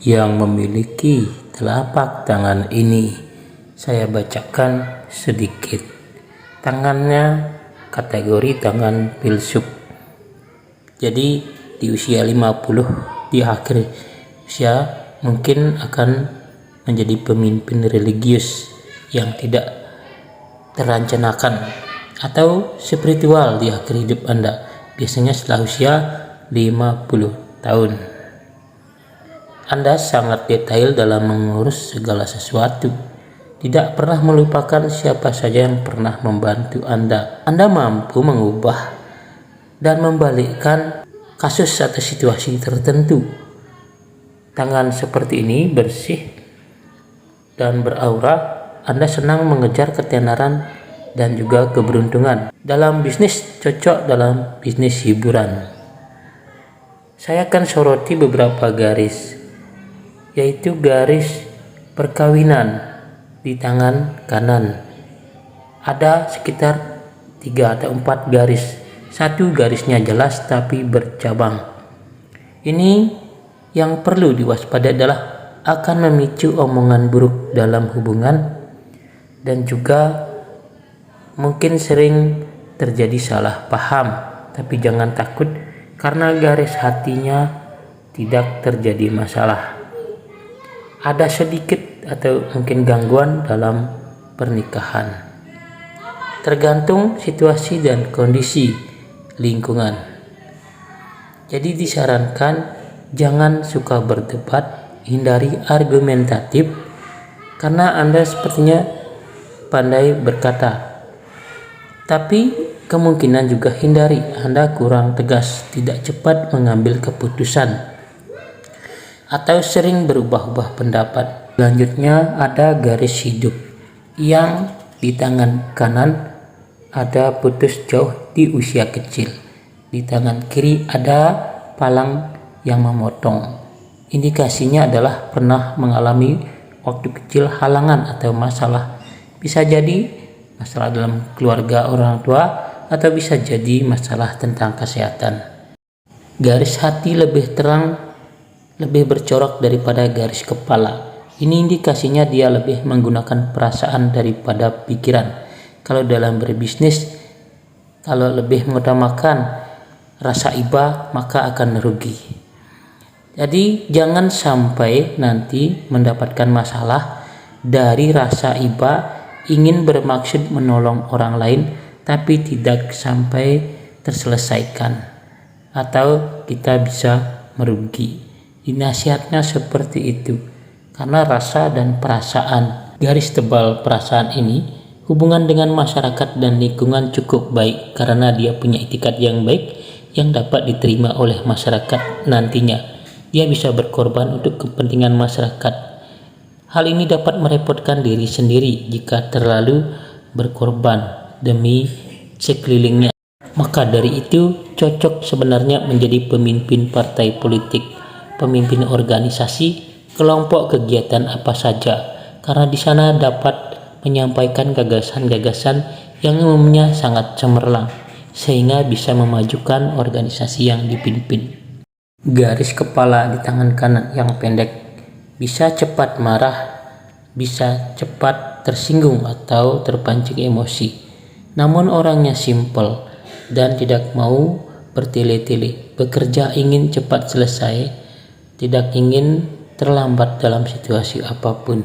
yang memiliki telapak tangan ini. Saya bacakan sedikit. Tangannya kategori tangan filsuf. Jadi di usia 50, di akhir usia mungkin akan menjadi pemimpin religius yang tidak terancanakan atau spiritual di akhir hidup Anda, biasanya setelah usia 50 tahun. Anda sangat detail dalam mengurus segala sesuatu, tidak pernah melupakan siapa saja yang pernah membantu Anda. Anda mampu mengubah dan membalikkan kasus atau situasi tertentu. Tangan seperti ini bersih dan beraura. Anda senang mengejar ketenaran dan juga keberuntungan. Dalam bisnis cocok dalam bisnis hiburan. Saya akan soroti beberapa garis, yaitu garis perkawinan di tangan kanan. Ada sekitar 3 atau 4 garis. Satu garisnya jelas tapi bercabang. Ini yang perlu diwaspadai adalah akan memicu omongan buruk dalam hubungan dan juga mungkin sering terjadi salah paham. Tapi jangan takut karena garis hatinya tidak terjadi masalah. Ada sedikit atau mungkin gangguan dalam pernikahan, tergantung situasi dan kondisi lingkungan. Jadi disarankan jangan suka berdebat, hindari argumentatif karena Anda sepertinya pandai berkata. Tapi kemungkinan juga hindari Anda kurang tegas, tidak cepat mengambil keputusan, atau sering berubah-ubah pendapat. Selanjutnya ada garis hidup yang di tangan kanan ada putus jauh di usia kecil. Di tangan kiri ada palang yang memotong. Indikasinya adalah pernah mengalami waktu kecil halangan atau masalah. Bisa jadi masalah dalam keluarga orang tua atau bisa jadi masalah tentang kesehatan. Garis hati lebih terang, lebih bercorak daripada garis kepala. Ini indikasinya dia lebih menggunakan perasaan daripada pikiran. Kalau dalam berbisnis, kalau lebih mengutamakan rasa iba, maka akan rugi. Jadi jangan sampai nanti mendapatkan masalah dari rasa iba, ingin bermaksud menolong orang lain tapi tidak sampai terselesaikan, atau kita bisa merugi. Nasihatnya seperti itu karena rasa dan perasaan. Garis tebal perasaan ini hubungan dengan masyarakat dan lingkungan cukup baik karena dia punya etikat yang baik yang dapat diterima oleh masyarakat nantinya. Dia bisa berkorban untuk kepentingan masyarakat. Hal ini dapat merepotkan diri sendiri jika terlalu berkorban demi sekelilingnya. Maka dari itu cocok sebenarnya menjadi pemimpin partai politik, pemimpin organisasi, kelompok kegiatan apa saja, karena di sana dapat menyampaikan gagasan-gagasan yang umumnya sangat cemerlang sehingga bisa memajukan organisasi yang dipimpin. Garis kepala di tangan kanan yang pendek bisa cepat marah, bisa cepat tersinggung atau terpancing emosi. Namun orangnya simpel dan tidak mau bertele-tele. Bekerja ingin cepat selesai, tidak ingin terlambat dalam situasi apapun.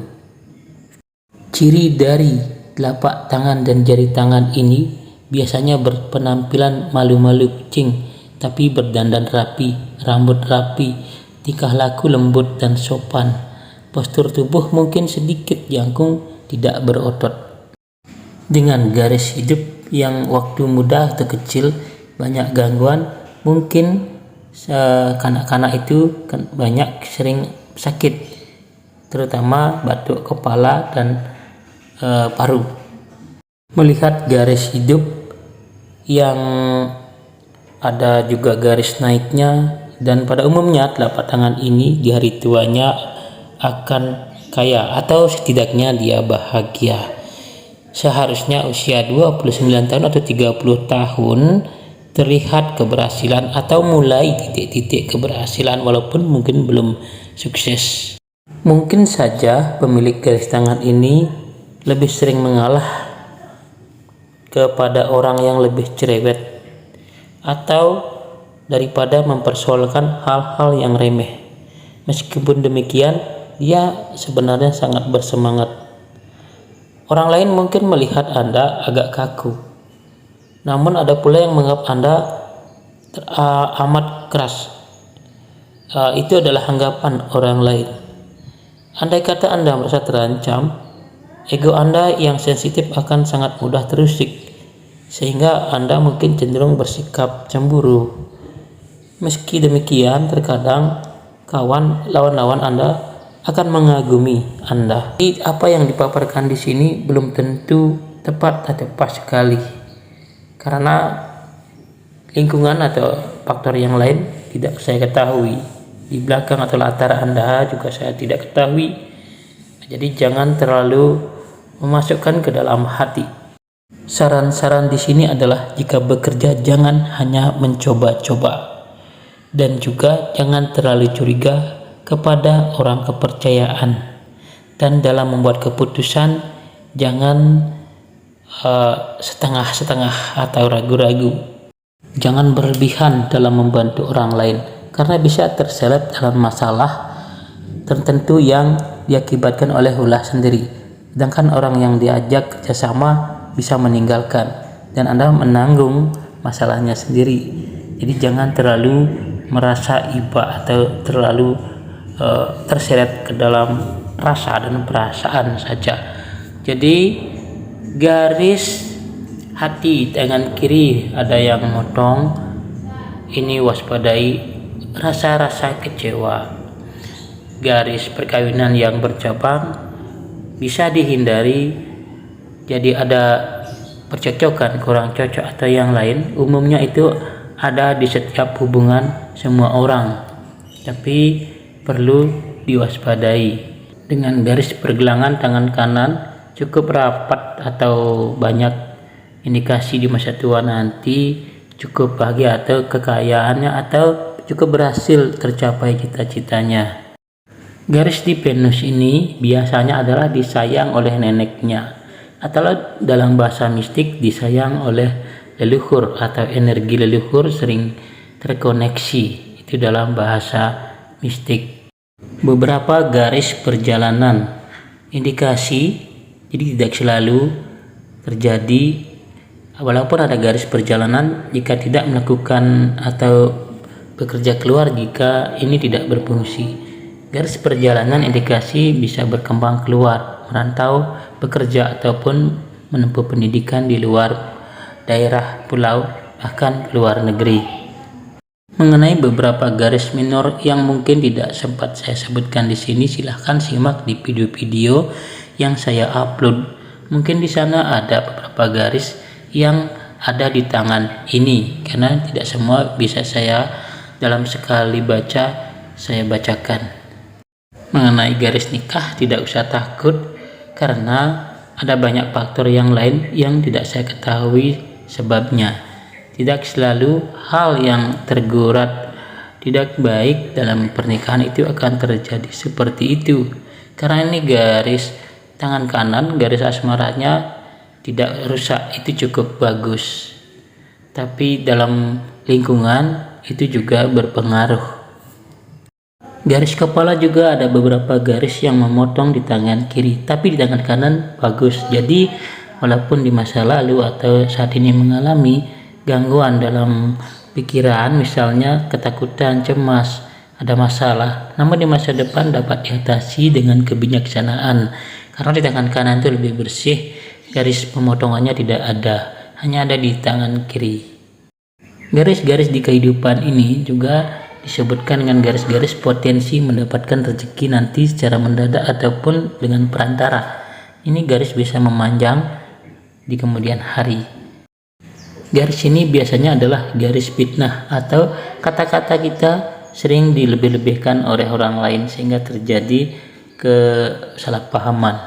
Ciri dari telapak tangan dan jari tangan ini biasanya berpenampilan malu-malu kucing, tapi berdandan rapi, rambut rapi, tingkah laku lembut dan sopan. Postur tubuh mungkin sedikit jangkung, tidak berotot. Dengan garis hidup yang waktu muda atau kecil banyak gangguan, mungkin kanak-kanak itu banyak sering sakit, terutama batuk kepala dan paru. Melihat garis hidup yang ada juga garis naiknya, dan pada umumnya telapak tangan ini di hari tuanya akan kaya atau setidaknya dia bahagia. Seharusnya usia 29 tahun atau 30 tahun terlihat keberhasilan atau mulai titik-titik keberhasilan, walaupun mungkin belum sukses. Mungkin saja pemilik garis tangan ini lebih sering mengalah kepada orang yang lebih cerewet, atau daripada mempersoalkan hal-hal yang remeh. Meskipun demikian, dia sebenarnya sangat bersemangat. Orang lain mungkin melihat Anda agak kaku, namun ada pula yang menganggap Anda amat keras. Itu adalah anggapan orang lain. Andai kata Anda merasa terancam, ego Anda yang sensitif akan sangat mudah terusik, sehingga Anda mungkin cenderung bersikap cemburu. Meski demikian, terkadang lawan-lawan Anda akan mengagumi Anda. Jadi, apa yang dipaparkan di sini belum tentu tepat atau pas sekali, karena lingkungan atau faktor yang lain tidak saya ketahui. Di belakang atau latar Anda juga saya tidak ketahui. Jadi jangan terlalu memasukkan ke dalam hati. Saran-saran di sini adalah jika bekerja jangan hanya mencoba-coba, dan juga jangan terlalu curiga kepada orang kepercayaan. Dan dalam membuat keputusan jangan setengah-setengah atau ragu-ragu. Jangan berlebihan dalam membantu orang lain, karena bisa terseret dalam masalah tertentu yang diakibatkan oleh ulah sendiri. Sedangkan orang yang diajak kerjasama bisa meninggalkan, dan Anda menanggung masalahnya sendiri. Jadi jangan terlalu merasa iba atau terlalu terseret ke dalam rasa dan perasaan saja. Jadi garis hati tangan kiri ada yang motong, ini waspadai rasa-rasa kecewa. Garis perkawinan yang bercabang bisa dihindari, jadi ada percocokan, kurang cocok atau yang lain. Umumnya itu ada di setiap hubungan semua orang, tapi perlu diwaspadai. Dengan garis pergelangan tangan kanan cukup rapat atau banyak indikasi di masa tua nanti cukup bahagia atau kekayaannya atau cukup berhasil tercapai cita-citanya. Garis di penus ini biasanya adalah disayang oleh neneknya, atau dalam bahasa mistik disayang oleh leluhur atau energi leluhur sering terkoneksi. Itu dalam bahasa mistik. Beberapa garis perjalanan indikasi, jadi tidak selalu terjadi. Walaupun ada garis perjalanan, jika tidak melakukan atau bekerja keluar jika ini tidak berfungsi. Garis perjalanan indikasi bisa berkembang keluar, merantau, bekerja ataupun menempuh pendidikan di luar daerah, pulau, bahkan luar negeri. Mengenai beberapa garis minor yang mungkin tidak sempat saya sebutkan di sini, silahkan simak di video-video yang saya upload. Mungkin di sana ada beberapa garis yang ada di tangan ini, karena tidak semua bisa saya dalam sekali baca saya bacakan. Mengenai garis nikah tidak usah takut, karena ada banyak faktor yang lain yang tidak saya ketahui sebabnya. Tidak selalu hal yang tergurat tidak baik dalam pernikahan itu akan terjadi seperti itu. Karena ini garis tangan kanan, garis asmaranya tidak rusak, itu cukup bagus. Tapi dalam lingkungan itu juga berpengaruh. Garis kepala juga ada beberapa garis yang memotong di tangan kiri, tapi di tangan kanan bagus. Jadi walaupun di masa lalu atau saat ini mengalami gangguan dalam pikiran, misalnya ketakutan, cemas, ada masalah, namun di masa depan dapat diatasi dengan kebijaksanaan, karena di tangan kanan itu lebih bersih, garis pemotongannya tidak ada, hanya ada di tangan kiri. Garis-garis di kehidupan ini juga disebutkan dengan garis-garis potensi mendapatkan rezeki nanti secara mendadak ataupun dengan perantara. Ini garis bisa memanjang di kemudian hari. Garis ini biasanya adalah garis fitnah, atau kata-kata kita sering dilebih-lebihkan oleh orang lain sehingga terjadi kesalahpahaman.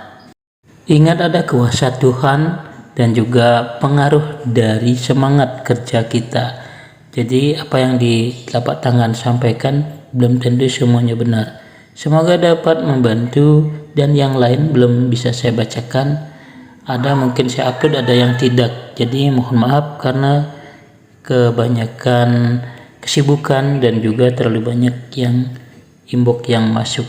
Ingat, ada kuasa Tuhan dan juga pengaruh dari semangat kerja kita. Jadi apa yang di telapak tangan sampaikan belum tentu semuanya benar. Semoga dapat membantu, dan yang lain belum bisa saya bacakan. Ada mungkin saya upload, ada yang tidak. Jadi mohon maaf karena kebanyakan kesibukan dan juga terlalu banyak yang inbox yang masuk.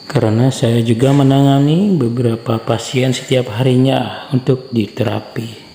Karena saya juga menangani beberapa pasien setiap harinya untuk diterapi.